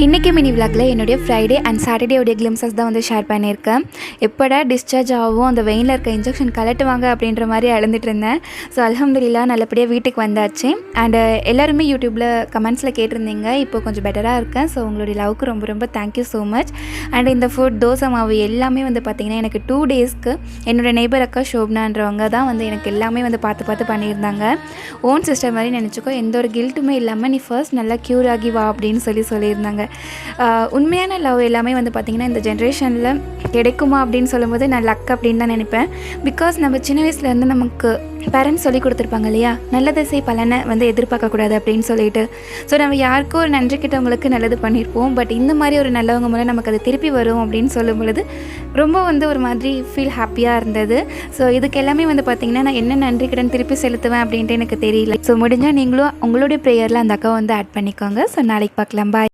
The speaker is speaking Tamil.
இன்றைக்கி மினி விளாகில் என்னுடைய ஃப்ரைடே அண்ட் சாட்டர்டேவுடைய கிளிம்ஸஸ் தான் வந்து ஷேர் பண்ணியிருக்கேன். எப்போடா டிஸ்சார்ஜ் ஆகும், அந்த வெயினில் இருக்க இன்ஜெக்ஷன் கலட்டுவாங்க அப்படின்ற மாதிரி அழுந்துட்டு இருந்தேன். ஸோ அல்ஹம்துலில்லாஹ் நல்லபடியாக வீட்டுக்கு வந்தாச்சு. அண்டு எல்லாருமே யூடியூப்பில் கமெண்ட்ஸில் கேட்டிருந்தீங்க, இப்போ கொஞ்சம் பெட்டராக இருக்கேன். ஸோ உங்களுடைய லவ்க்கு ரொம்ப ரொம்ப தேங்க்யூ ஸோ மச். அண்ட் இந்த ஃபுட் தோசை மாவு எல்லாமே வந்து பார்த்திங்கன்னா எனக்கு 2 டேஸ்க்கு என்னோடய நெய்பர் அக்கா ஷோப்னான்றவங்க தான் வந்து எனக்கு எல்லாமே வந்து பார்த்து பண்ணியிருந்தாங்க. ஓன் சிஸ்டர் மாதிரி நினச்சிக்கோ, எந்த ஒரு கில்ட்டுமே இல்லாமல் நீ ஃபர்ஸ்ட் நல்லா க்யூர் ஆகி வா அப்படின்னு சொல்லியிருந்தாங்க. உண்மையான லவ் எல்லாமே வந்து பார்த்திங்கன்னா இந்த ஜென்ரேஷனில் கிடைக்குமா அப்படின்னு சொல்லும்போது நான் லக் அப்படின்னு தான் நினைப்பேன். பிகாஸ் நம்ம சின்ன வயசுலேருந்து நமக்கு பேரண்ட்ஸ் சொல்லி கொடுத்துருப்பாங்க இல்லையா, நல்லதை செய் பலனை வந்து எதிர்பார்க்கக்கூடாது அப்படின்னு சொல்லிட்டு. ஸோ நம்ம யாருக்கும் ஒரு நன்றி கிட்டவங்களுக்கு நல்லது பண்ணியிருப்போம். பட் இந்த மாதிரி ஒரு நல்லவங்க மூலம் நமக்கு அது திருப்பி வரும் அப்படின்னு சொல்லும் பொழுது ரொம்ப வந்து ஒரு மாதிரி ஃபீல் ஹாப்பியாக இருந்தது. ஸோ இதுக்கு எல்லாமே வந்து பார்த்திங்கன்னா நான் என்ன நன்றி கிட்ட திருப்பி செலுத்துவேன் அப்படின்ட்டு எனக்கு தெரியல. ஸோ முடிஞ்சால் நீங்களும் உங்களுடைய ப்ரேயரில் அந்த அக்காவை வந்து ஆட் பண்ணிக்கோங்க. ஸோ நாளைக்கு பார்க்கலாம். பாய்.